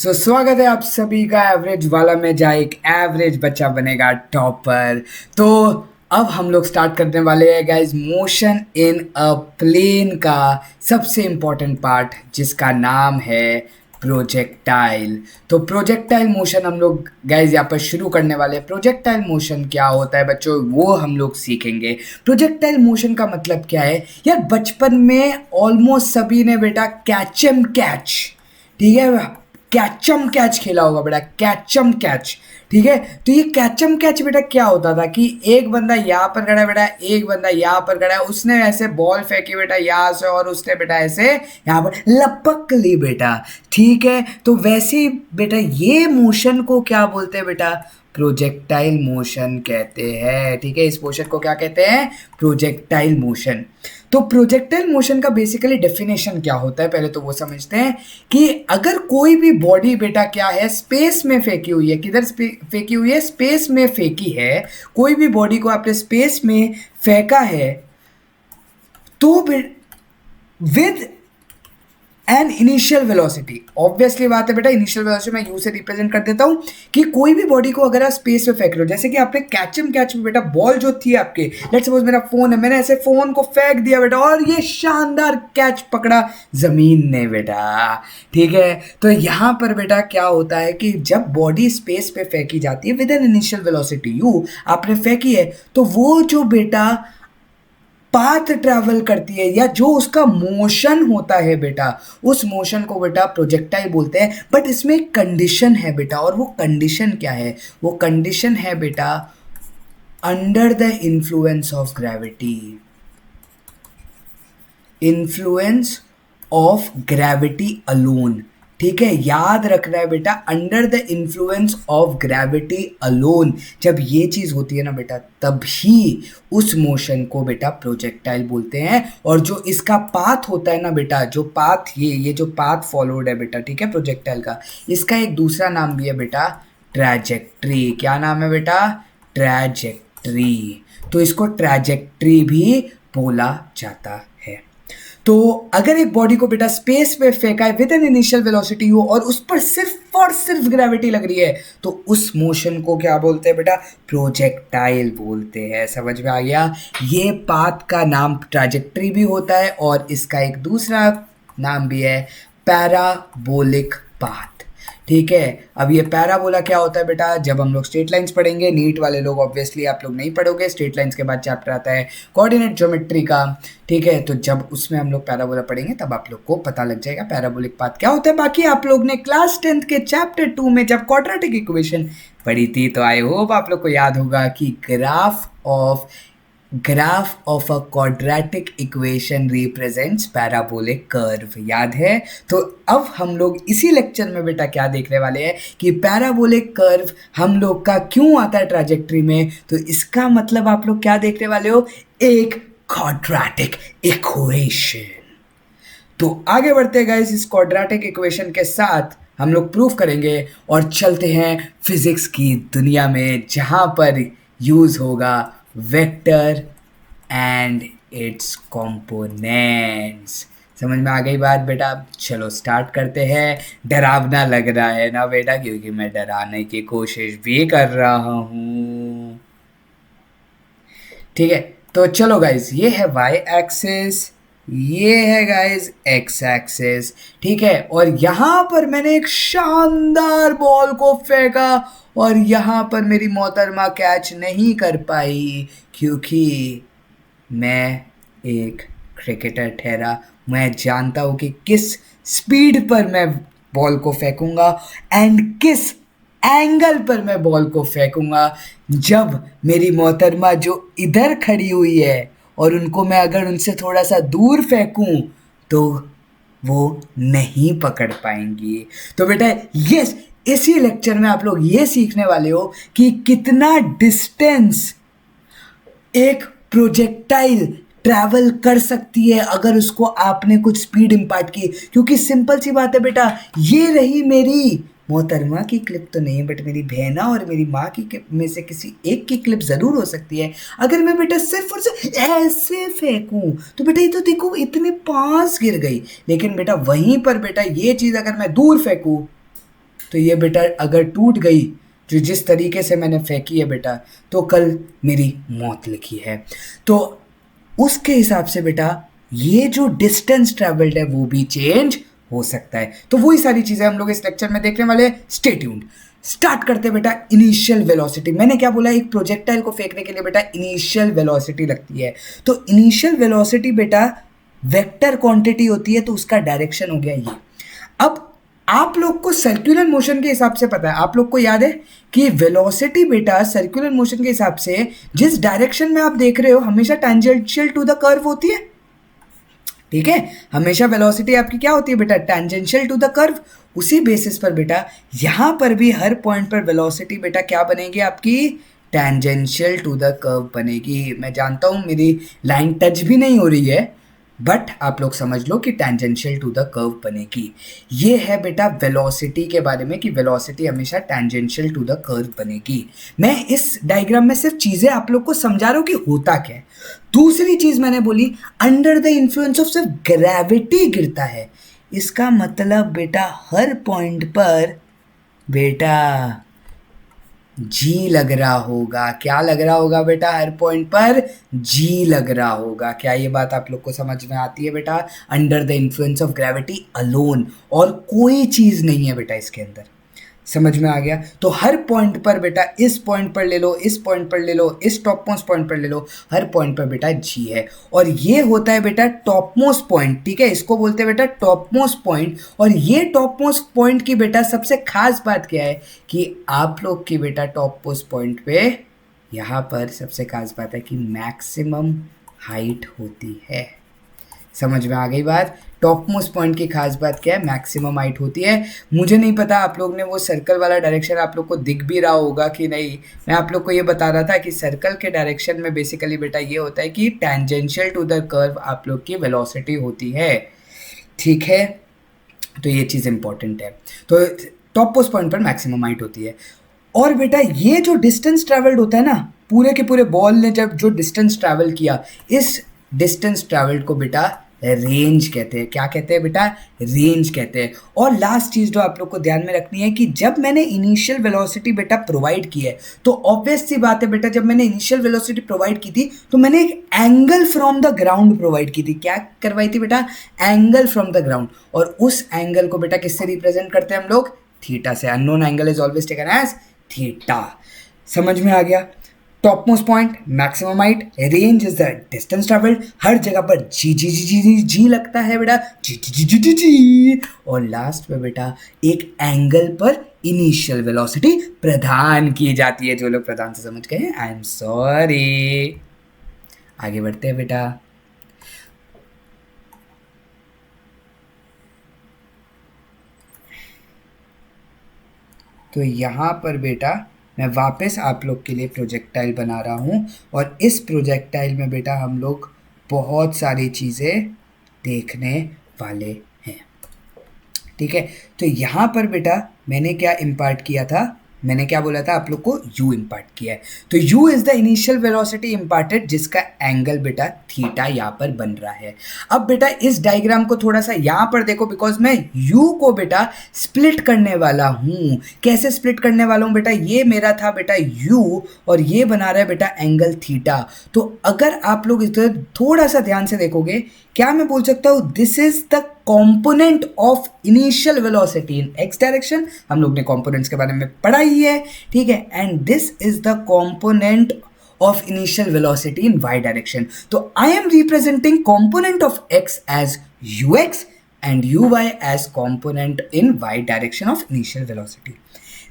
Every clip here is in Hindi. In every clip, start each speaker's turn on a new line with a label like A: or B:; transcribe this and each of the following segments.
A: स्वागत है आप सभी का एवरेज वाला में, जहाँ एक एवरेज बच्चा बनेगा टॉपर। तो अब हम लोग स्टार्ट करने वाले हैं guys motion in a plane का सबसे इम्पोर्टेंट पार्ट, जिसका नाम है प्रोजेक्टाइल। तो प्रोजेक्टाइल मोशन हम लोग गाइज यहाँ पर शुरू करने वाले हैं। प्रोजेक्टाइल मोशन क्या होता है बच्चों, वो हम लोग सीखेंगे। प्रोजेक्टाइल मोशन का मतलब क्या है यार, बचपन में ऑलमोस्ट सभी ने बेटा कैचम कैच, ठीक है, कैचम कैच खेला होगा बेटा, कैचम कैच। ठीक है, तो ये कैचम कैच बेटा क्या होता था कि एक बंदा यहाँ पर खड़ा है बेटा, एक बंदा यहाँ पर खड़ा है, उसने ऐसे बॉल फेंकी बेटा यहाँ से, और उसने बेटा ऐसे यहाँ पर लपक ली बेटा। ठीक है, तो वैसे ही बेटा ये मोशन को क्या बोलते हैं बेटा, प्रोजेक्टाइल मोशन कहते हैं। ठीक है, इस मोशन को क्या कहते हैं, प्रोजेक्टाइल मोशन। तो प्रोजेक्टाइल मोशन का बेसिकली डेफिनेशन क्या होता है, पहले तो वो समझते हैं कि अगर कोई भी बॉडी बेटा क्या है, स्पेस में फेंकी हुई है, किधर फेंकी हुई है, स्पेस में फेंकी है, कोई भी बॉडी को आपने स्पेस में फेंका है, तो with an initial velocity, obviously बात है बेटा, इनिशियल वेलोसिटी मैं यू से रिप्रेजेंट कर देता हूं कि कोई भी बॉडी को अगर आप स्पेस में फेंक रहे हो, जैसे कि आपने कैचम कैच में बेटा बॉल जो थी आपके, लेट्स सपोज मेरा फोन है, मैंने ऐसे फोन को फेंक दिया बेटा और ये शानदार कैच पकड़ा जमीन ने बेटा। ठीक है, तो यहां पर बेटा क्या होता है कि जब बॉडी स्पेस पे फेंकी जाती है with an initial velocity you, आपने फेंकी है, तो वो जो बेटा पाथ ट्रैवल करती है या जो उसका मोशन होता है बेटा, उस मोशन को बेटा प्रोजेक्टाइल बोलते हैं। बट इसमें एक कंडीशन है बेटा, और वो कंडीशन क्या है, वो कंडीशन है बेटा under the influence of gravity, influence of gravity alone. ठीक है, याद रखना है बेटा, under the influence of gravity alone. जब ये चीज होती है ना बेटा, तभी उस मोशन को बेटा प्रोजेक्टाइल बोलते हैं। और जो इसका पाथ होता है ना बेटा, जो पाथ ये जो पाथ फॉलोड है बेटा, ठीक है, प्रोजेक्टाइल का, इसका एक दूसरा नाम भी है बेटा ट्रैजेक्ट्री। क्या नाम है बेटा, ट्रैजेक्ट्री। तो इसको ट्रैजेक्ट्री भी बोला जाता है। तो अगर एक बॉडी को बेटा स्पेस में फेंका है with an initial velocity you, और उस पर सिर्फ और सिर्फ ग्रेविटी लग रही है, तो उस मोशन को क्या बोलते हैं बेटा, प्रोजेक्टाइल बोलते हैं। समझ में आ गया, ये पाथ का नाम ट्रैजेक्ट्री भी होता है और इसका एक दूसरा नाम भी है पैराबोलिक पाथ। ठीक है, अब ये पैराबोला क्या होता है बेटा, जब हम लोग स्ट्रेट लाइंस पढ़ेंगे, नीट वाले लोग ऑब्वियसली आप लोग नहीं पढ़ोगे, स्ट्रेट लाइंस के बाद चैप्टर आता है कोऑर्डिनेट ज्योमेट्री का। ठीक है, तो जब उसमें हम लोग पैराबोला पढ़ेंगे तब आप लोग को पता लग जाएगा पैराबोलिक पाथ क्या होता है। बाकी आप लोग ने क्लास 10th के चैप्टर 2 में जब क्वाड्रेटिक इक्वेशन पढ़ी थी, तो आई होप आप लोग को याद होगा कि graph of a quadratic equation represents parabolic curve, याद है। तो अब हम लोग इसी लेक्चर में बेटा क्या देखने वाले हैं कि पैराबोलिक कर्व हम लोग का क्यों आता है ट्रैजेक्टरी में। तो इसका मतलब आप लोग क्या देखने वाले हो, एक क्वाड्रेटिक इक्वेशन। तो आगे बढ़ते हैं गाइस, इस क्वाड्रेटिक इक्वेशन के साथ हम लोग प्रूफ करेंगे और चलते हैं फिजिक्स की दुनिया में, जहां पर यूज होगा वेक्टर एंड इट्स कंपोनेंट्स। समझ में आ गई बात बेटा, चलो स्टार्ट करते हैं। डरावना लग रहा है ना बेटा, क्योंकि मैं डराने की कोशिश भी कर रहा हूँ। ठीक है, तो चलो गाइज, ये है वाई एक्सिस, ये है गाइज एक्स एक्सिस। ठीक है, और यहाँ पर मैंने एक शानदार बॉल को फेंका और यहाँ पर मेरी मोहतरमा कैच नहीं कर पाई, क्योंकि मैं एक क्रिकेटर ठहरा। मैं जानता हूँ कि किस स्पीड पर मैं बॉल को फेंकूंगा एंड किस एंगल पर मैं बॉल को फेंकूंगा। जब मेरी मोहतरमा जो इधर खड़ी हुई है और उनको मैं अगर उनसे थोड़ा सा दूर फेंकूं, तो वो नहीं पकड़ पाएंगी। तो बेटा यस, इसी लेक्चर में आप लोग ये सीखने वाले हो कि कितना डिस्टेंस एक प्रोजेक्टाइल ट्रैवल कर सकती है अगर उसको आपने कुछ स्पीड इम्पार्ट की। क्योंकि सिंपल सी बात है बेटा, ये रही मेरी मोहतरमा की क्लिप तो नहीं, बट मेरी बहना और मेरी माँ की क्लिप में से किसी एक की क्लिप ज़रूर हो सकती है। अगर मैं बेटा सिर्फ और सिर्फ ऐसे फेंकूं, तो बेटा ये तो देखो इतने पास गिर गई। लेकिन बेटा वहीं पर बेटा ये चीज़ अगर मैं दूर फेंकूं, तो ये बेटा अगर टूट गई जो जिस तरीके से मैंने फेंकी है बेटा, तो कल मेरी मौत लिखी है। तो उसके हिसाब से बेटा ये जो डिस्टेंस ट्रेवल्ड है वो भी चेंज हो सकता है। तो वही सारी चीज़ें हम लोग इस लेक्चर में देखने वाले हैं। Stay tuned. स्टार्ट करते हैं बेटा इनिशियल वेलोसिटी। मैंने क्या बोला, एक प्रोजेक्टाइल को फेंकने के लिए बेटा इनिशियल वेलोसिटी लगती है। तो इनिशियल वेलोसिटी बेटा वेक्टर क्वांटिटी होती है, तो उसका डायरेक्शन हो गया ये। अब आप लोग को सर्कुलर मोशन के हिसाब से पता है, आप लोग को याद है कि वेलोसिटी बेटा सर्कुलर मोशन के हिसाब से जिस डायरेक्शन में आप देख रहे हो हमेशा टैंजेंशियल टू द कर्व होती है। ठीक है, हमेशा वेलोसिटी आपकी क्या होती है बेटा, टैंजेंशियल टू द कर्व। उसी बेसिस पर बेटा यहां पर भी हर पॉइंट पर वेलोसिटी बेटा क्या बनेगी आपकी, टैंजेंशियल टू द कर्व बनेगी। मैं जानता हूं मेरी लाइन टच भी नहीं हो रही है, बट आप लोग समझ लो कि टैंजेंशियल टू द कर्व बनेगी। ये है बेटा वेलोसिटी के बारे में कि वेलोसिटी हमेशा टैंजेंशियल टू द कर्व बनेगी। मैं इस डायग्राम में सिर्फ चीज़ें आप लोग को समझा रहा हूँ कि होता क्या है। दूसरी चीज़ मैंने बोली अंडर द इन्फ्लुएंस ऑफ सिर्फ ग्रेविटी गिरता है। इसका मतलब बेटा हर पॉइंट पर बेटा जी लग रहा होगा। क्या लग रहा होगा बेटा, हर पॉइंट पर जी लग रहा होगा। क्या ये बात आप लोग को समझ में आती है बेटा, under the influence of gravity alone, और कोई चीज़ नहीं है बेटा इसके अंदर। समझ में आ गया। तो हर पॉइंट पर बेटा, इस पॉइंट पर ले लो, इस पॉइंट पर ले लो, इस टॉप मोस्ट पॉइंट पर ले लो, हर पॉइंट पर बेटा जी है। और ये होता है बेटा टॉप मोस्ट पॉइंट। ठीक है, इसको बोलते हैं बेटा टॉप मोस्ट पॉइंट। और ये टॉप मोस्ट पॉइंट की बेटा सबसे खास बात क्या है कि आप लोग की बेटा टॉप मोस्ट पॉइंट पे यहाँ पर सबसे खास बात है कि मैक्सिमम हाइट होती है। समझ में आ गई बात। टॉप मोस्ट पॉइंट की खास बात क्या है, मैक्सिमम हाइट होती है। मुझे नहीं पता आप लोग ने वो सर्कल वाला डायरेक्शन आप लोग को दिख भी रहा होगा कि नहीं। मैं आप लोग को ये बता रहा था कि सर्कल के डायरेक्शन में बेसिकली बेटा ये होता है कि टैंजेंशियल टू द कर्व आप लोग की वेलोसिटी होती है। ठीक है, तो ये चीज़ इंपॉर्टेंट है। तो टॉप मोस्ट पॉइंट पर मैक्सिमम हाइट होती है। और बेटा ये जो डिस्टेंस ट्रैवल्ड होता है ना, पूरे के पूरे बॉल ने जब जो डिस्टेंस ट्रैवल किया, इस डिस्टेंस ट्रैवल्ड को बेटा रेंज कहते हैं। क्या कहते हैं बेटा, रेंज कहते हैं। और लास्ट चीज़ जो आप लोग को ध्यान में रखनी है कि जब मैंने इनिशियल वेलोसिटी बेटा प्रोवाइड की है, तो ऑब्वियस सी बात है बेटा, जब मैंने इनिशियल वेलोसिटी प्रोवाइड की थी तो मैंने एक angle from the ground provide की थी। क्या करवाई थी बेटा, एंगल फ्रॉम द ग्राउंड। और उस एंगल को बेटा किससे रिप्रेजेंट करते हैं हम लोग, थीटा से। Unknown angle is always taken as theta. समझ में आ गया। Top most point, maximum height, range is the distance travelled. हर जगह पर जी जी जी जी जी जी लगता है बेटा, जी जी जी जी जी जी। और लास्ट में बेटा एक एंगल पर इनिशियल वेलोसिटी प्रदान की जाती है। जो लोग प्रदान से समझ गए आई एम सॉरी। आगे बढ़ते हैं बेटा। तो यहाँ पर बेटा मैं वापस आप लोग के लिए प्रोजेक्टाइल बना रहा हूँ, और इस प्रोजेक्टाइल में बेटा हम लोग बहुत सारी चीज़ें देखने वाले हैं। ठीक है, तो यहाँ पर बेटा मैंने क्या इम्पार्ट किया था, मैंने क्या बोला था आप लोग को, u इम्पार्ट किया है। तो u is the initial velocity imparted, जिसका एंगल बेटा थीटा यहाँ पर बन रहा है। अब बेटा इस डायग्राम को थोड़ा सा यहाँ पर देखो, बिकॉज मैं u को बेटा स्प्लिट करने वाला हूँ। कैसे स्प्लिट करने वाला हूँ बेटा, ये मेरा था बेटा u और ये बना रहा है बेटा एंगल थीटा। तो अगर आप लोग इधर थोड़ा सा ध्यान से देखोगे, क्या मैं बोल सकता हूँ, this is the component of initial velocity in x direction. हम लोग ने कॉम्पोनेंट्स के बारे में पढ़ा ही है। ठीक है, and this is the component of initial velocity in y direction. तो I am representing component of x as u x and uy as component in y direction of initial velocity.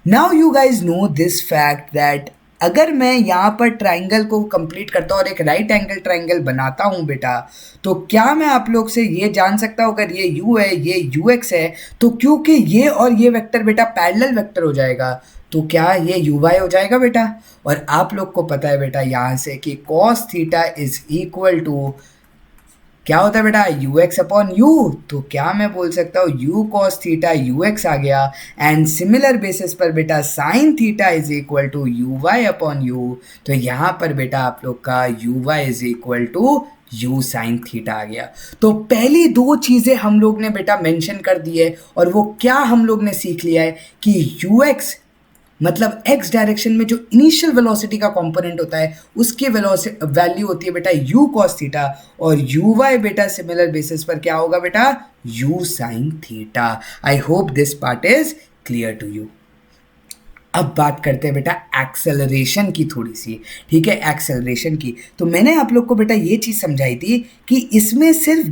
A: Now you guys know this fact that अगर मैं यहाँ पर ट्राइंगल को कंप्लीट करता हूँ और एक राइट एंगल ट्राइंगल बनाता हूँ बेटा, तो क्या मैं आप लोग से ये जान सकता हूँ, अगर ये u है ये ux है, तो क्योंकि ये और ये वेक्टर बेटा पैरेलल वेक्टर हो जाएगा, तो क्या ये uy हो जाएगा बेटा। और आप लोग को पता है बेटा यहाँ से कि cos theta is equal to क्या होता है बेटा, ux अपॉन यू। तो क्या मैं बोल सकता हूँ u cos थीटा ux आ गया, एंड सिमिलर बेसिस पर बेटा sine theta is equal to uy upon u. तो यहाँ पर बेटा आप लोग का uy is equal to u sine theta आ गया। तो पहली दो चीज़ें हम लोग ने बेटा मेंशन कर दी है, और वो क्या हम लोग ने सीख लिया है कि यू एक्स मतलब एक्स डायरेक्शन में जो इनिशियल वेलोसिटी का कंपोनेंट होता है उसकी वैल्यू होती है बेटा यू कॉस थीटा, और यू वाई बेटा सिमिलर बेसिस पर क्या होगा बेटा u sine theta. I hope this part is clear to you. अब बात करते हैं बेटा एक्सेलरेशन की थोड़ी सी, ठीक है, एक्सेलरेशन की। तो मैंने आप लोग को बेटा ये चीज़ समझाई थी कि इसमें सिर्फ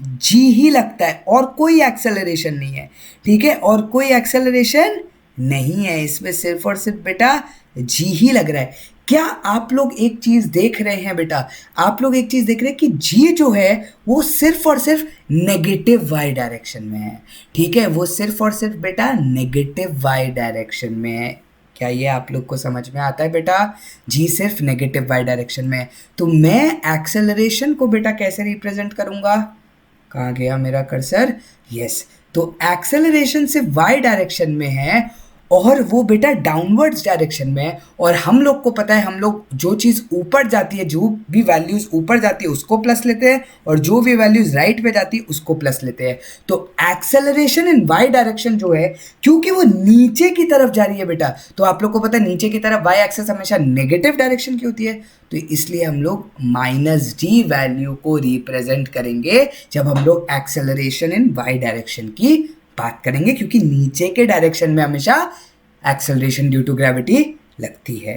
A: जी ही लगता है और कोई एक्सेलरेशन नहीं है, ठीक है, और कोई एक्सेलरेशन नहीं है इसमें, सिर्फ और सिर्फ बेटा जी ही लग रहा है। क्या आप लोग एक चीज़ देख रहे हैं बेटा, आप लोग एक चीज़ देख रहे हैं कि जी जो है वो सिर्फ और सिर्फ नेगेटिव वाई डायरेक्शन में है, ठीक है, वो सिर्फ और सिर्फ बेटा नेगेटिव वाई डायरेक्शन में है। क्या ये आप लोग को समझ में आता है बेटा, जी सिर्फ नेगेटिव वाई डायरेक्शन में है। तो मैं एक्सेलरेशन को बेटा कैसे रिप्रेजेंट करूंगा, कहाँ गया मेरा कर्सर, यस, तो एक्सेलरेशन सिर्फ वाई डायरेक्शन में है और वो बेटा डाउनवर्ड्स डायरेक्शन में है, और हम लोग को पता है हम लोग जो चीज़ ऊपर जाती है, जो भी वैल्यूज़ ऊपर जाती है उसको प्लस लेते हैं, और जो भी वैल्यूज़ राइट पे जाती है उसको प्लस लेते हैं। तो एक्सेलरेशन इन वाई डायरेक्शन जो है, क्योंकि वो नीचे की तरफ जा रही है बेटा, तो आप लोग को पता है नीचे की तरफ वाई एक्सेस हमेशा नेगेटिव डायरेक्शन की होती है, तो इसलिए हम लोग माइनस डी वैल्यू को रिप्रेजेंट करेंगे जब हम लोग एक्सेलरेशन इन वाई डायरेक्शन की बात करेंगे, क्योंकि नीचे के डायरेक्शन में हमेशा एक्सेलरेशन ड्यू टू ग्रेविटी लगती है,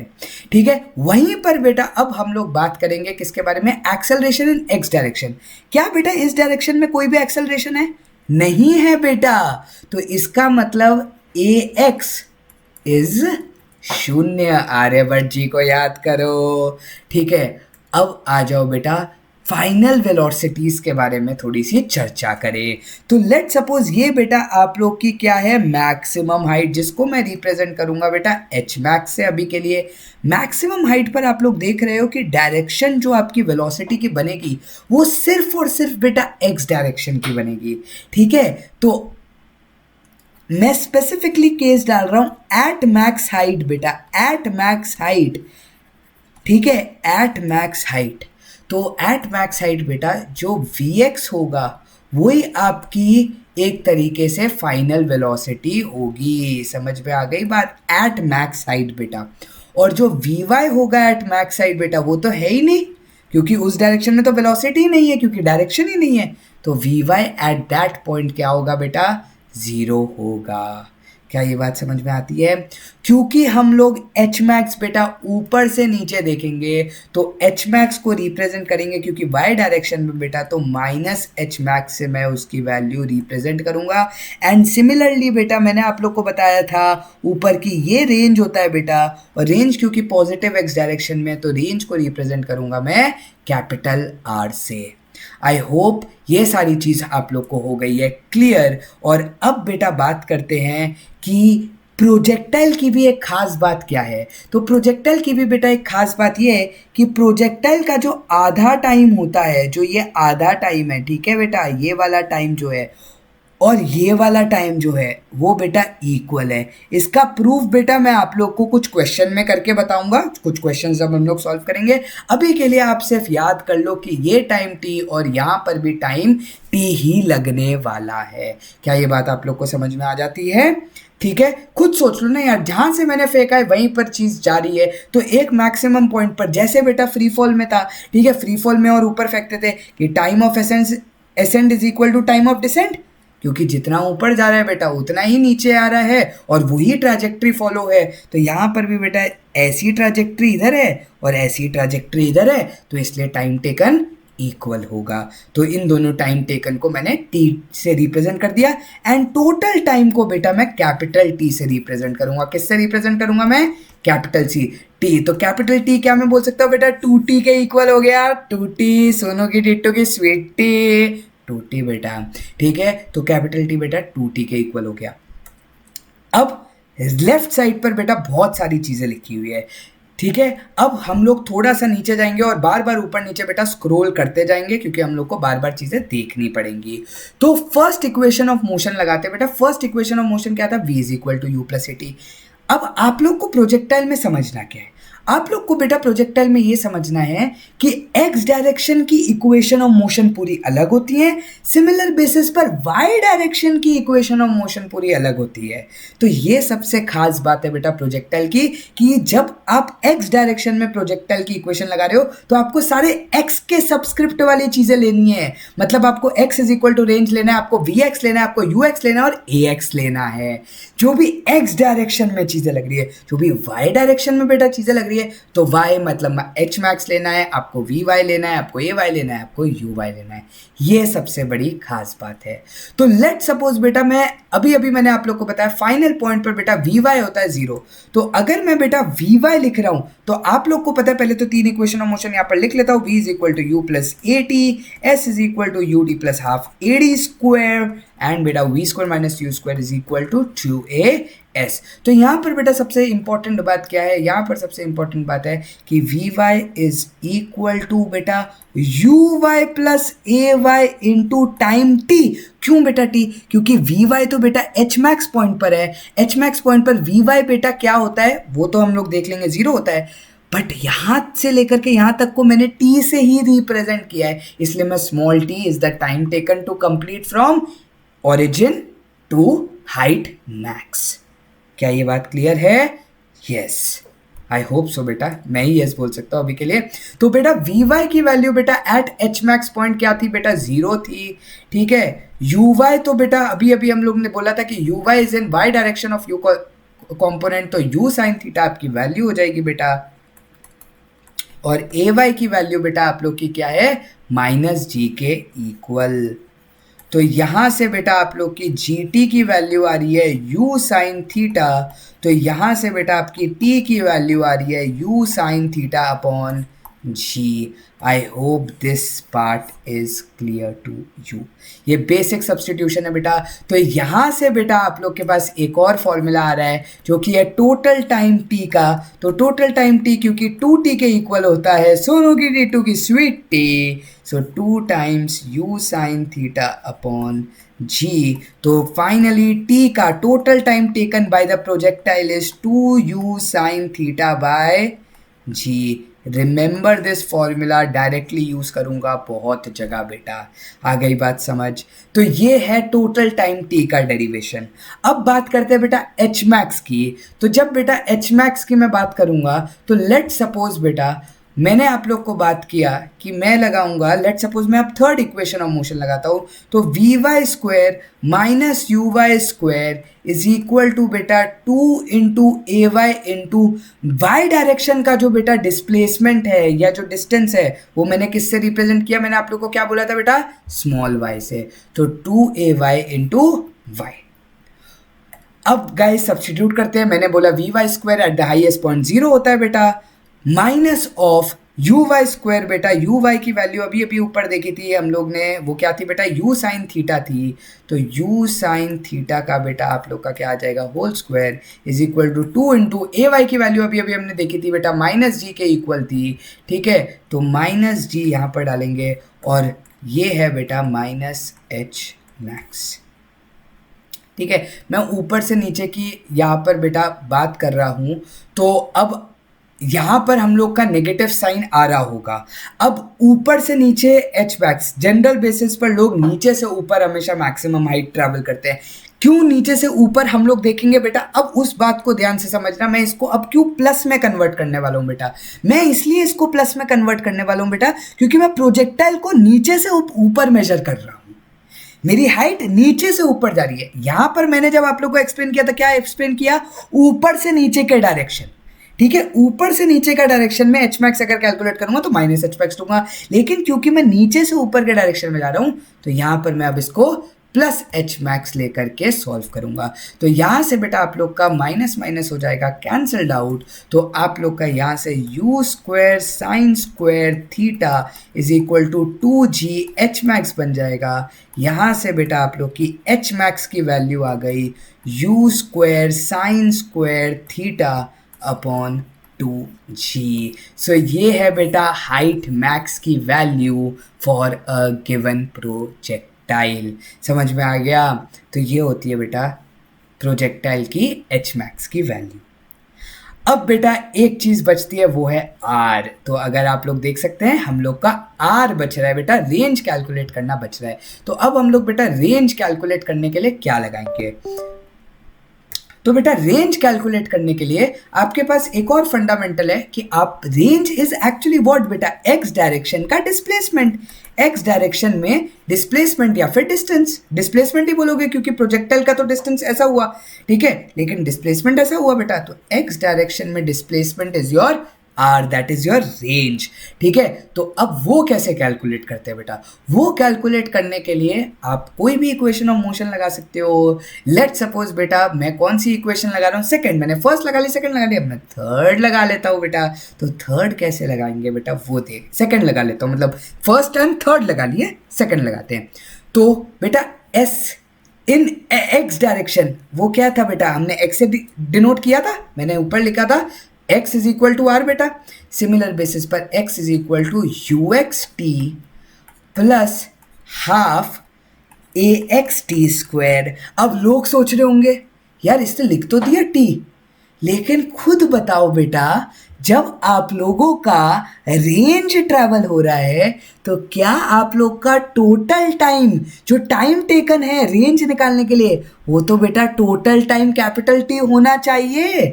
A: ठीक है। वहीं पर बेटा अब हम लोग बात करेंगे किसके बारे में, एक्सेलरेशन इन एक्स डायरेक्शन। क्या बेटा इस डायरेक्शन में कोई भी एक्सेलरेशन है, नहीं है बेटा, तो इसका मतलब ए एक्स इज शून्य। आर्यभट्ट जी को याद करो, ठीक है। अब आ जाओ बेटा फाइनल वेलोसिटीज के बारे में थोड़ी सी चर्चा करें। तो लेट सपोज ये बेटा आप लोग की क्या है मैक्सिमम हाइट, जिसको मैं रिप्रेजेंट करूंगा बेटा एच मैक्स से। अभी के लिए मैक्सिमम हाइट पर आप लोग देख रहे हो कि डायरेक्शन जो आपकी वेलोसिटी की बनेगी वो सिर्फ और सिर्फ बेटा एक्स डायरेक्शन की बनेगी, ठीक है। तो मैं स्पेसिफिकली केस डाल रहा हूं एट मैक्स हाइट बेटा, एट मैक्स हाइट, ठीक है, एट मैक्स हाइट। तो एट मैक्स हाइट बेटा जो Vx होगा वही आपकी एक तरीके से फाइनल वेलोसिटी होगी, समझ में आ गई बात, एट मैक्स हाइट बेटा। और जो Vy होगा एट मैक्स हाइट बेटा वो तो है ही नहीं, क्योंकि उस डायरेक्शन में तो वेलोसिटी ही नहीं है, क्योंकि डायरेक्शन ही नहीं है। तो Vy एट दैट पॉइंट क्या होगा बेटा, जीरो होगा। क्या ये बात समझ में आती है, क्योंकि हम लोग एच मैक्स बेटा ऊपर से नीचे देखेंगे तो एच मैक्स को रिप्रेजेंट करेंगे, क्योंकि वाई डायरेक्शन में बेटा, तो माइनस एच मैक्स से मैं उसकी वैल्यू रिप्रेजेंट करूंगा। एंड सिमिलरली बेटा मैंने आप लोग को बताया था ऊपर की ये रेंज होता है बेटा, और रेंज क्योंकि पॉजिटिव एक्स डायरेक्शन में, तो रेंज को रिप्रेजेंट करूंगा मैं कैपिटल आर से। आई होप ये सारी चीज़ आप लोग को हो गई है क्लियर। और अब बेटा बात करते हैं कि प्रोजेक्टाइल की भी एक खास बात क्या है। तो प्रोजेक्टाइल की भी बेटा एक खास बात ये है कि प्रोजेक्टाइल का जो आधा टाइम होता है, जो ये आधा टाइम है, ठीक है बेटा, ये वाला टाइम जो है और ये वाला टाइम जो है वो बेटा इक्वल है। इसका प्रूफ बेटा मैं आप लोग को कुछ क्वेश्चन में करके बताऊंगा, कुछ क्वेश्चन जब हम लोग सॉल्व करेंगे। अभी के लिए आप सिर्फ याद कर लो कि ये टाइम टी और यहाँ पर भी टाइम टी ही लगने वाला है। क्या ये बात आप लोग को समझ में आ जाती है, ठीक है। खुद सोच लो ना यार, जहाँ से मैंने फेंका है वहीं पर चीज़ जा रही है। तो एक मैक्सिमम पॉइंट पर जैसे बेटा फ्री फॉल में था, ठीक है, फ्री फॉल में और ऊपर फेंकते थे कि time of ascend is equal to time of descent, क्योंकि जितना ऊपर जा रहा है बेटा उतना ही नीचे आ रहा है और वही ट्रैजेक्टरी फॉलो है। तो यहाँ पर भी बेटा ऐसी ट्रैजेक्टरी इधर है और ऐसी ट्रैजेक्टरी इधर है, तो इसलिए टाइम टेकन इक्वल होगा। तो इन दोनों टाइम टेकन को मैंने टी से रिप्रेजेंट कर दिया, एंड टोटल टाइम को बेटा मैं कैपिटल टी से रिप्रेजेंट करूंगा। किससे रिप्रेजेंट करूंगा मैं, कैपिटल सी टी। तो कैपिटल टी क्या मैं बोल सकता हूँ बेटा, 2t के इक्वल हो गया, 2t सोनू की टिट्टू की स्वीट टी, 2t बेटा, ठीक है। तो कैपिटल टी बेटा 2t के इक्वल हो गया। अब लेफ्ट साइड पर बेटा बहुत सारी चीजें लिखी हुई है, ठीक है। अब हम लोग थोड़ा सा नीचे जाएंगे और बार बार ऊपर नीचे बेटा स्क्रॉल करते जाएंगे, क्योंकि हम लोग को बार बार चीजें देखनी पड़ेंगी। तो फर्स्ट इक्वेशन ऑफ मोशन लगाते हैं बेटा। फर्स्ट इक्वेशन ऑफ मोशन क्या था, v is equal to u plus a t. अब आप लोग को प्रोजेक्टाइल में समझना क्या है, आप लोग को बेटा प्रोजेक्टाइल में ये समझना है कि एक्स डायरेक्शन की इक्वेशन ऑफ मोशन पूरी अलग होती है, सिमिलर बेसिस पर वाई डायरेक्शन की इक्वेशन ऑफ मोशन पूरी अलग होती है। तो ये सबसे खास बात है बेटा प्रोजेक्टाइल की कि जब आप एक्स डायरेक्शन में प्रोजेक्टाइल की इक्वेशन लगा रहे हो तो आपको सारे एक्स के सबस्क्रिप्ट वाली चीजें लेनी है। मतलब आपको x is equal to range लेना है, आपको वी एक्स लेना है, आपको यू एक्स लेना है और ए एक्स लेना है। जो भी एक्स डायरेक्शन में चीजें लग रही है, जो भी वाई डायरेक्शन में बेटा चीजें लग रही है, तो वाई मतलब एच मैक्स लेना है, आपको वी वाई लेना है, आपको ए वाई लेना है, आपको यू वाई लेना है। ये सबसे बड़ी खास बात है। तो लेट सपोज बेटा मैं अभी अभी मैंने आप लोग को बताया फाइनल पॉइंट पर बेटा वी वाई होता है 0। तो अगर मैं बेटा वी वाई लिख रहा हूं तो आप लोग को पता है, पहले तो 3 इक्वेशन ऑफ मोशन यहां पर लिख लेता हूं। v is equal to u plus a t, s is equal to u d plus half a d square and बेटा v square minus u square is equal to 2a s। तो यहाँ पर बेटा सबसे इंपॉर्टेंट बात क्या है, यहाँ पर सबसे इंपॉर्टेंट बात है कि v y is equal to बेटा u y plus a y into time t. क्यों बेटा टी? क्योंकि वी वाई तो बेटा एच मैक्स पॉइंट पर है, एच मैक्स पॉइंट पर वी वाई बेटा क्या होता है वो तो हम लोग देख लेंगे, 0 होता है। बट यहां से लेकर के यहां तक को मैंने टी से ही रिप्रेजेंट किया है, इसलिए मैं small t is the time taken to complete from origin to height max. क्या ये बात क्लियर है? यस, आई होप सो बेटा, मैं ही यस बोल सकता हूँ अभी के लिए। तो बेटा वी वाई की वैल्यू बेटा एट एच मैक्स पॉइंट क्या थी बेटा? 0 थी। ठीक है, यू वाई तो बेटा अभी अभी हम लोग ने बोला था कि u y is in y direction of u component, तो यू साइन थीटा आपकी वैल्यू हो जाएगी बेटा। और ए वाई की वैल्यू बेटा आप लोग की क्या है? माइनस जी के इक्वल। तो यहां से बेटा आप लोग की जी टी की वैल्यू आ रही है यू साइन थीटा, तो यहां से बेटा आपकी टी की वैल्यू आ रही है u sine theta upon g. I hope this part is clear to you. ये बेसिक सब्सटीट्यूशन है बेटा। तो यहां से बेटा आप लोग के पास एक और फॉर्मूला आ रहा है जो कि है टोटल टाइम टी का। तो टोटल टाइम टी क्योंकि 2t के इक्वल होता है सोनू की टी2 की स्वीट t, so 2 times u sine theta upon g. तो फाइनली टी का total time taken by the projectile is 2u sine theta by g. Remember this formula, directly use करूंगा बहुत जगह बेटा। आ गई बात समझ? तो ये है टोटल टाइम टी का डेरिवेशन। अब बात करते हैं बेटा एच मैक्स की। तो जब बेटा एच मैक्स की मैं बात करूंगा तो लेट सपोज बेटा मैंने आप लोग को बात किया कि मैं लगाऊंगा, लेट सपोज मैं अब थर्ड इक्वेशन ऑफ मोशन लगाता हूं, तो v y square minus u y square is equal to बेटा 2 into a y into y direction का जो बेटा डिस्प्लेसमेंट है या जो डिस्टेंस है वो मैंने किससे रिप्रेजेंट किया? मैंने आप लोग को क्या बोला था बेटा? स्मॉल वाई से। तो 2a वाई इंटू वाई। अब गाइस सब्स्टिट्यूट करते हैं। मैंने बोला v y square at the highest point 0 होता है बेटा, minus of u y square बेटा, यू वाई की वैल्यू अभी अभी ऊपर देखी थी हम लोग ने, वो क्या थी बेटा? यू साइन थीटा थी। तो यू साइन थीटा का बेटा आप लोग का क्या आ जाएगा? Whole square is equal to 2 into a y की वैल्यू अभी अभी हमने देखी थी बेटा माइनस जी के इक्वल थी। ठीक है, तो माइनस जी यहाँ पर डालेंगे और ये है बेटा माइनस एच मैक्स। ठीक है, मैं ऊपर से नीचे की यहाँ पर बेटा बात कर रहा हूँ। तो अब यहाँ पर हम लोग का नेगेटिव साइन आ रहा होगा। अब ऊपर से नीचे एच मैक्स, जनरल बेसिस पर लोग नीचे से ऊपर हमेशा मैक्सिमम हाइट ट्रैवल करते हैं। क्यों नीचे से ऊपर हम लोग देखेंगे बेटा? अब उस बात को ध्यान से समझना। मैं इसको अब क्यों प्लस में कन्वर्ट करने वाला हूँ बेटा? मैं इसलिए इसको प्लस में कन्वर्ट करने वाला हूँ बेटा क्योंकि मैं प्रोजेक्टाइल को नीचे से ऊपर मेजर कर रहा हूँ। मेरी हाइट नीचे से ऊपर जा रही है। यहां पर मैंने जब आप लोग को एक्सप्लेन किया था, क्या एक्सप्लेन किया? ऊपर से नीचे के डायरेक्शन। ठीक है, ऊपर से नीचे का डायरेक्शन में एच मैक्स अगर कैलकुलेट करूंगा तो माइनस एच मैक्स लूंगा, लेकिन क्योंकि मैं नीचे से ऊपर के डायरेक्शन में जा रहा हूं तो यहां पर मैं अब इसको प्लस एच मैक्स लेकर के सॉल्व करूंगा। तो यहां से बेटा आप लोग का माइनस माइनस हो जाएगा कैंसल्ड आउट। तो आप लोग का यहां से u square sine square theta is equal to 2g h max बन जाएगा। यहां से बेटा आप लोग की एच मैक्स की वैल्यू आ गई u square sine square theta upon 2g। So ये है बेटा हाइट मैक्स की value for a given projectile. समझ में आ गया? तो ये होती है बेटा प्रोजेक्टाइल की एच मैक्स की वैल्यू। अब बेटा एक चीज बचती है, वो है आर। तो अगर आप लोग देख सकते हैं हम लोग का आर बच रहा है बेटा, रेंज कैलकुलेट करना बच रहा है। तो अब हम लोग बेटा रेंज कैलकुलेट करने के लिए क्या लगाएंगे? तो बेटा रेंज कैलकुलेट करने के लिए आपके पास एक और फंडामेंटल है कि आप रेंज इज एक्चुअली व्हाट बेटा, एक्स डायरेक्शन का डिस्प्लेसमेंट। एक्स डायरेक्शन में डिस्प्लेसमेंट या फिर डिस्टेंस, डिस्प्लेसमेंट ही बोलोगे क्योंकि प्रोजेक्टाइल का तो डिस्टेंस ऐसा हुआ, ठीक है, लेकिन डिस्प्लेसमेंट ऐसा हुआ बेटा। तो एक्स डायरेक्शन में displacement is your R, that is your range, ठीक है। तो अब वो कैसे कैलकुलेट करते हैं बेटा? वो कैलकुलेट करने के लिए आप कोई भी इक्वेशन ऑफ मोशन लगा सकते हो। लेट सपोज बेटा मैं कौन सी इक्वेशन लगा रहा हूँ, सेकंड, मैंने फर्स्ट लगा ली, सेकंड लगा ली, अब मैं थर्ड लगा लेता हूँ बेटा। तो थर्ड कैसे लगाएंगे बेटा वो देख, सेकंड लगा लेता हूँ, मतलब फर्स्ट एंड थर्ड लगा लिए, सेकंड लगाते हैं। तो बेटा एस इन एक्स डायरेक्शन वो क्या था बेटा, हमने एक्स से डिनोट किया था, मैंने ऊपर लिखा था x is equal to R बेटा। सिमिलर बेसिस पर x is equal to u x t plus half a x t square. अब लोग सोच रहे होंगे यार इसने लिख तो दिया t, लेकिन खुद बताओ बेटा जब आप लोगों का रेंज ट्रैवल हो रहा है तो क्या आप लोग का टोटल टाइम, जो टाइम टेकन है रेंज निकालने के लिए, वो तो बेटा टोटल टाइम कैपिटल T होना चाहिए,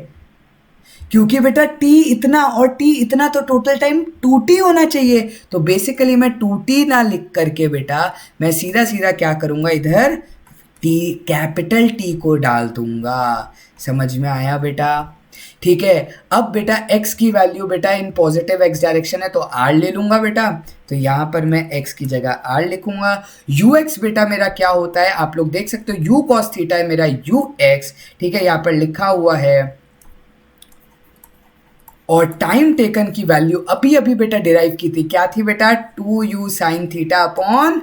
A: क्योंकि बेटा t इतना और t इतना तो टोटल टाइम 2t होना चाहिए। तो बेसिकली मैं 2t ना लिख करके बेटा मैं सीधा सीधा क्या करूंगा, इधर t कैपिटल T को डाल दूंगा। समझ में आया बेटा? ठीक है। अब बेटा x की वैल्यू बेटा इन पॉजिटिव x डायरेक्शन है तो r ले लूंगा बेटा। तो यहाँ पर मैं x की जगह r लिखूंगा। ux बेटा मेरा क्या होता है आप लोग देख सकते हो, u cos थीटा है मेरा ux, ठीक है, यहाँ पर लिखा हुआ है। और टाइम टेकन की वैल्यू अभी अभी बेटा डिराइव की थी, क्या थी बेटा, 2u साइन थीटा अपॉन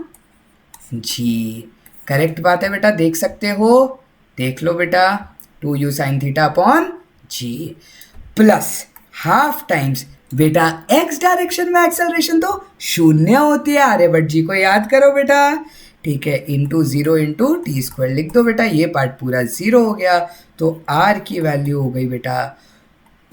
A: जी। करेक्ट बात है बेटा, देख सकते हो, देख लो बेटा, 2u साइन थीटा अपॉन जी प्लस हाफ टाइम्स बेटा x डायरेक्शन में एक्सेलरेशन तो शून्य होती है, आर्यभट्ट जी को याद करो बेटा, ठीक है, into zero into T square लिख दो बेटा, ये पार्ट पूरा जीरो हो गया। तो r की वैल्यू हो गई बेटा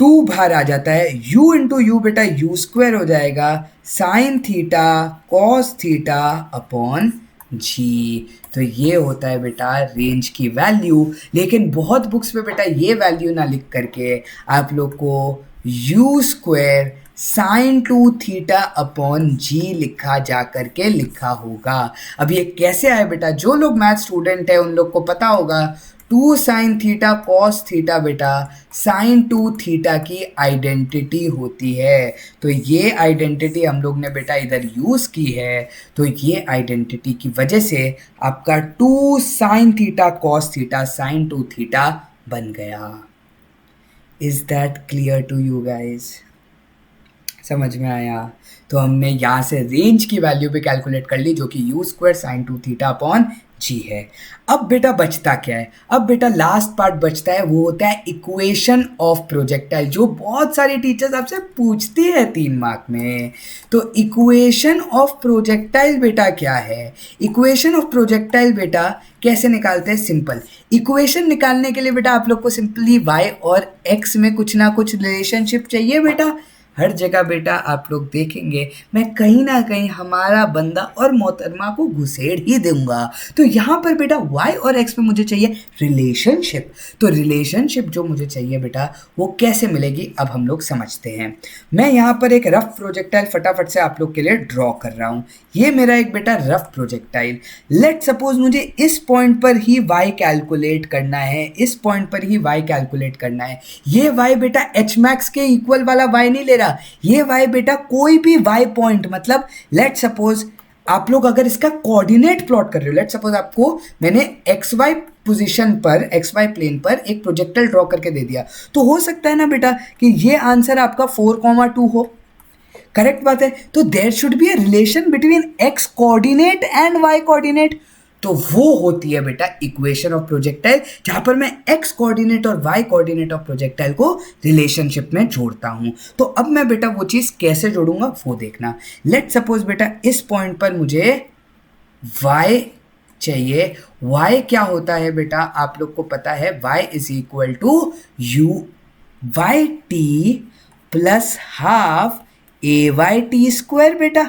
A: 2 बाहर आ जाता है, u इंटू यू बेटा यू स्क्वायर हो जाएगा sine theta cos theta upon g. तो ये होता है बेटा रेंज की वैल्यू। लेकिन बहुत बुक्स में बेटा ये वैल्यू ना लिख करके आप लोग को u square sine 2 theta upon g लिखा जा करके लिखा होगा। अब ये कैसे आए बेटा, जो लोग मैथ स्टूडेंट है उन लोग को पता होगा, 2 साइन थीटा कॉस थीटा बेटा साइन 2 थीटा की आइडेंटिटी होती है। तो ये आइडेंटिटी हम लोग ने बेटा इधर यूज़ की है, तो ये आइडेंटिटी की वजह से आपका 2 sine theta cos theta sine 2 theta बन गया। Is that clear to you guys? समझ में आया? तो हमने यहाँ से रेंज की वैल्यू भी कैलकुलेट कर ली जो कि u square sine 2 theta upon g है। अब बेटा बचता क्या है? अब बेटा लास्ट पार्ट बचता है, वो होता है इक्वेशन ऑफ प्रोजेक्टाइल, जो बहुत सारी टीचर्स आपसे पूछती है 3 मार्क में। तो इक्वेशन ऑफ प्रोजेक्टाइल बेटा क्या है? इक्वेशन ऑफ प्रोजेक्टाइल बेटा कैसे निकालते हैं? सिंपल, इक्वेशन निकालने के लिए बेटा आप लोग को सिंपली y और x में कुछ ना कुछ रिलेशनशिप चाहिए बेटा। हर जगह बेटा आप लोग देखेंगे मैं कहीं ना कहीं हमारा बंदा और मोहतरमा को घुसेड़ ही दूंगा। तो यहाँ पर बेटा y और x में मुझे चाहिए रिलेशनशिप। तो रिलेशनशिप जो मुझे चाहिए बेटा वो कैसे मिलेगी अब हम लोग समझते हैं। मैं यहाँ पर एक रफ प्रोजेक्टाइल फटाफट से आप लोग के लिए ड्रॉ कर रहा हूँ। ये मेरा एक बेटा रफ प्रोजेक्टाइल, लेट सपोज मुझे इस पॉइंट पर ही y कैलकुलेट करना है, इस पॉइंट पर ही y कैलकुलेट करना है। ये y बेटा h मैक्स के इक्वल वाला y नहीं ले रहा, ये y बेटा कोई भी y पॉइंट, मतलब लेट सपोज आप लोग अगर इसका कोऑर्डिनेट प्लॉट कर रहे हो, लेट सपोज आपको मैंने xy पोजीशन पर, xy प्लेन पर एक प्रोजेक्टाइल ड्रॉ करके दे दिया, तो हो सकता है ना बेटा कि ये आंसर आपका 4,2 हो। करेक्ट बात है। तो there should be a relation between x coordinate and y coordinate, तो वो होती है बेटा इक्वेशन ऑफ प्रोजेक्टाइल, जहां पर मैं x कोऑर्डिनेट और y कोऑर्डिनेट ऑफ प्रोजेक्टाइल को रिलेशनशिप में जोड़ता हूं। तो अब मैं बेटा वो चीज कैसे जोड़ूंगा वो देखना। लेट सपोज बेटा इस पॉइंट पर मुझे y चाहिए। y क्या होता है बेटा आप लोग को पता है, y is equal to u y t plus half a y t square बेटा।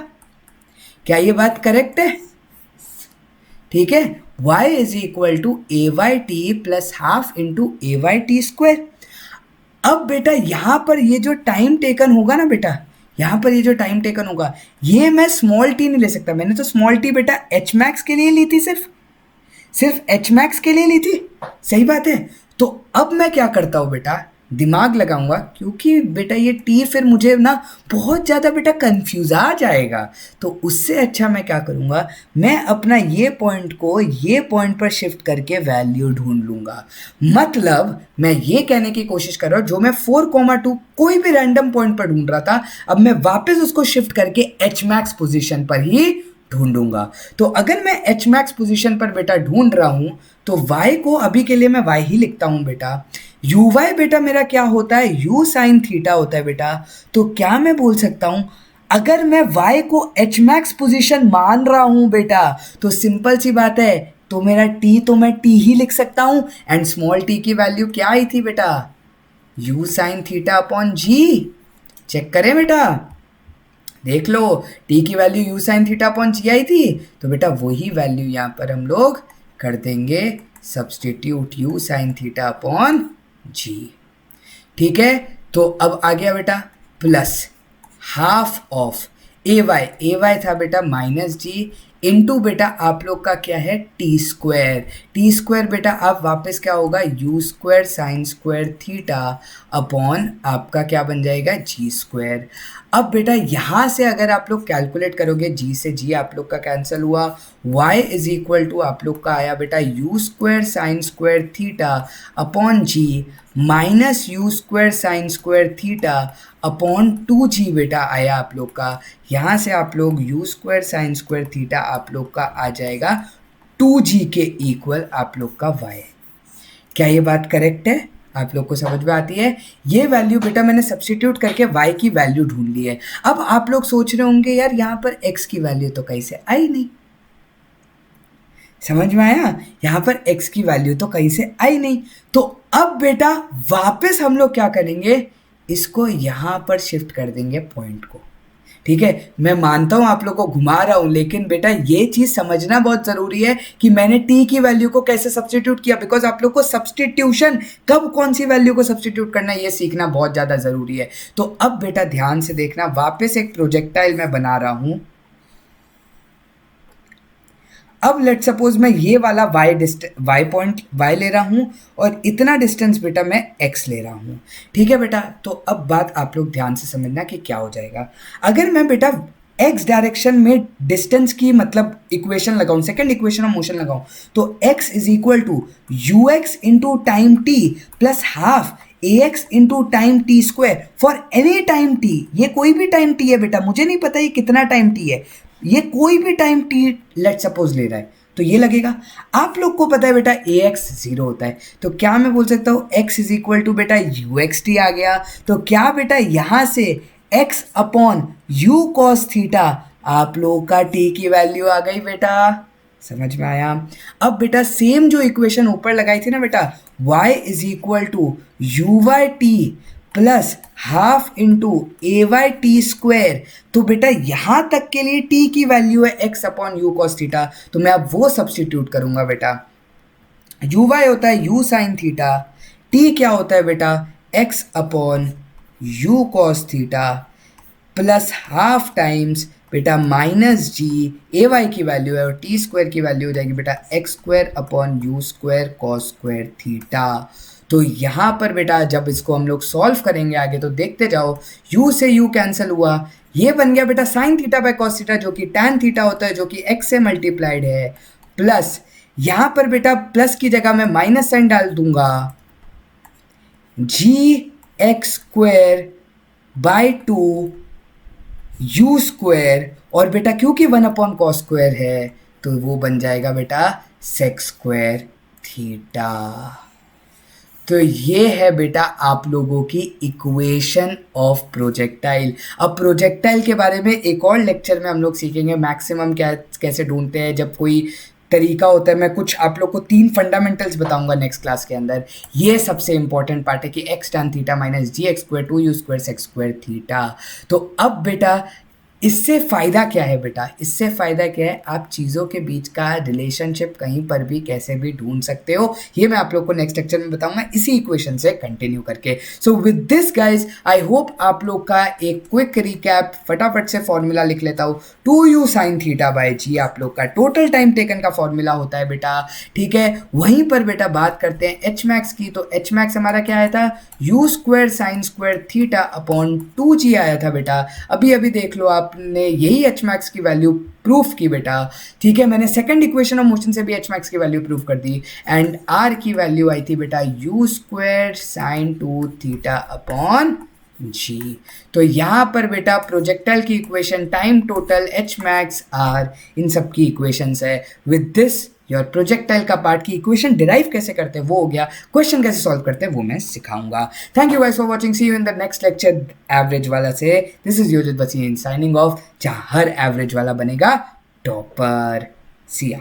A: क्या ये बात करेक्ट है? ठीक है, y is equal to a y t plus half into a y t square. अब बेटा यहाँ पर ये जो टाइम टेकन होगा ना बेटा, यहाँ पर ये जो टाइम टेकन होगा, ये मैं स्मॉल टी नहीं ले सकता। मैंने तो स्मॉल टी बेटा एच मैक्स के लिए ली थी, सिर्फ एच मैक्स के लिए ली थी। सही बात है। तो अब मैं क्या करता हूँ बेटा, दिमाग लगाऊंगा, क्योंकि बेटा ये टी फिर मुझे ना बहुत ज़्यादा बेटा कंफ्यूज आ जाएगा। तो उससे अच्छा मैं क्या करूँगा, मैं अपना ये पॉइंट को ये पॉइंट पर शिफ्ट करके वैल्यू ढूंढ लूँगा। मतलब मैं ये कहने की कोशिश कर रहा हूँ, जो मैं 4,2 कोई भी रैंडम पॉइंट पर ढूंढ रहा था, अब मैं वापस उसको शिफ्ट करके एच मैक्स पोजिशन पर ही ढूंढूंगा। तो अगर मैं एच मैक्स पोजिशन पर बेटा ढूंढ रहा हूं, तो y को अभी के लिए मैं y ही लिखता हूं बेटा। यू वाई बेटा मेरा क्या होता है, u साइन थीटा होता है बेटा। तो क्या मैं बोल सकता हूं, अगर मैं y को एच मैक्स पोजिशन मान रहा हूं बेटा, तो सिंपल सी बात है, तो मेरा t तो मैं t ही लिख सकता हूं। एंड स्मॉल t की वैल्यू क्या आई थी बेटा, u sine theta upon g. Check करें बेटा, देख लो, t की value u sine theta upon g आई थी, तो बेटा वही वैल्यू यहाँ पर हम लोग कर देंगे substitute u sine theta upon g. ठीक है, तो अब आ गया बेटा plus half of a y था बेटा माइनस जी, इंटू बेटा आप लोग का क्या है टी स्क्वायर बेटा आप वापस क्या होगा you square sine square theta upon आपका क्या बन जाएगा जी स्क्वायर। अब बेटा यहाँ से अगर आप लोग कैलकुलेट करोगे, जी से जी आप लोग का कैंसिल हुआ, y इज इक्वल टू आप लोग का आया बेटा u square sine square theta upon g minus u square sine square theta upon 2g बेटा आया आप लोग का। यहाँ से आप लोग you square sine square theta आप लोग का आ जाएगा 2g के इक्वल आप लोग का y। क्या ये बात करेक्ट है? आप लोग को समझ में आती है? ये वैल्यू बेटा मैंने सब्स्टिट्यूट करके y की वैल्यू ढूंढ ली है। अब आप लोग सोच रहे होंगे यार यहाँ पर x की वैल्यू तो कहीं से आई नहीं। समझ में आया? यहाँ पर x की वैल्यू तो कहीं से आई नहीं। तो अब बेटा वापस हम लोग क्या करेंगे, इसको यहाँ पर शिफ्ट कर देंगे पॉइंट को। ठीक है, मैं मानता हूँ आप लोग को घुमा रहा हूँ, लेकिन बेटा ये चीज़ समझना बहुत ज़रूरी है कि मैंने t की वैल्यू को कैसे सब्स्टिट्यूट किया। बिकॉज आप लोग को सब्स्टिट्यूशन कब कौन सी वैल्यू को सब्स्टिट्यूट करना है ये सीखना बहुत ज़्यादा ज़रूरी है। तो अब बेटा ध्यान से देखना, वापस एक प्रोजेक्टाइल मैं बना रहा हूँ। अब लेट सपोज मैं ये वाला y पॉइंट y ले रहा हूँ और इतना डिस्टेंस बेटा मैं x ले रहा हूँ। ठीक है बेटा, तो अब बात आप लोग ध्यान से समझना कि क्या हो जाएगा। अगर मैं बेटा x डायरेक्शन में डिस्टेंस की मतलब इक्वेशन लगाऊं, सेकंड इक्वेशन ऑफ मोशन लगाऊं, तो x is equal to u x into time t plus half ax into time t square for any time t। ये कोई भी टाइम t है बेटा, मुझे नहीं पता ये कितना टाइम t है, ये कोई भी टाइम t लेट सपोज ले रहा है, तो ये लगेगा। आप लोग को पता है बेटा ax 0 होता है, तो क्या मैं बोल सकता हूँ x इज इक्वल टू बेटा यू एक्स टी आ गया। तो क्या बेटा यहाँ से x upon you cos theta आप लोग का t की वैल्यू आ गई बेटा। समझ में आया? अब बेटा सेम जो इक्वेशन ऊपर लगाई थी ना बेटा, y is equal to u y t plus half into a y t square. तो बेटा यहाँ तक के लिए t की वैल्यू है x upon you cos theta, तो मैं अब वो सब्स्टिट्यूट करूंगा बेटा। यू वाई होता है यू साइन थीटा, t क्या होता है बेटा x upon you cos theta plus half times बेटा माइनस जी, ए वाई की वैल्यू है और टी स्क्वायर की वैल्यू हो जाएगी बेटा x square upon you square cos square theta. तो यहाँ पर बेटा जब इसको हम लोग सॉल्व करेंगे आगे, तो देखते जाओ, u से u कैंसिल हुआ, ये बन गया बेटा sine theta by cos theta जो कि टैन थीटा होता है, जो कि x से मल्टीप्लाइड है, प्लस यहाँ पर बेटा प्लस की जगह मैं माइनस साइन डाल दूंगा, g x square by 2 u square, और बेटा क्योंकि 1 अपॉन कॉस स्क्वायर है तो वो बन जाएगा बेटा सेक स्क्वायर थीटा। तो ये है बेटा आप लोगों की इक्वेशन ऑफ प्रोजेक्टाइल। अब प्रोजेक्टाइल के बारे में एक और लेक्चर में हम लोग सीखेंगे मैक्सिमम क्या कैसे ढूंढते हैं जब कोई तरीका होता है। मैं कुछ आप लोग को 3 फंडामेंटल्स बताऊंगा नेक्स्ट क्लास के अंदर। ये सबसे इंपॉर्टेंट पार्ट है कि x tan theta minus g x square 2u square sec square theta. तो अब बेटा इससे फ़ायदा क्या है बेटा, इससे फ़ायदा क्या है, आप चीज़ों के बीच का रिलेशनशिप कहीं पर भी कैसे भी ढूंढ सकते हो। ये मैं आप लोग को नेक्स्ट लेक्चर में बताऊंगा इसी इक्वेशन से कंटिन्यू करके। So with this guys I hope आप लोग का एक क्विक रिकैप, फटाफट से फॉर्मूला लिख लेता हूँ। 2u साइन थीटा बाई जी आप लोग का टोटल टाइम टेकन का फॉर्मूला होता है बेटा, ठीक है। वहीं पर बेटा बात करते हैं एच मैक्स की, तो एच मैक्स हमारा क्या आया था, you square sine square theta upon 2g आया था बेटा। अभी अभी देख लो आपने यही एच मैक्स की वैल्यू प्रूफ की बेटा, ठीक है। मैंने सेकंड इक्वेशन ऑफ मोशन से भी एच मैक्स की वैल्यू प्रूफ कर दी, एंड आर की वैल्यू आई थी बेटा u square sine 2 theta upon g. तो यहाँ पर बेटा प्रोजेक्टाइल की equation, time total, h max, r, इन सब की इक्वेशंस है। विद दिस योर प्रोजेक्टाइल का पार्ट की इक्वेशन डिराइव कैसे करते हैं वो हो गया, क्वेश्चन कैसे सॉल्व करते हैं वो मैं सिखाऊंगा। Thank you guys for watching, see you in the next lecture average वाला से। दिस इज योजित बसीन साइनिंग ऑफ, जहाँ हर एवरेज वाला बनेगा टॉपर। सी या।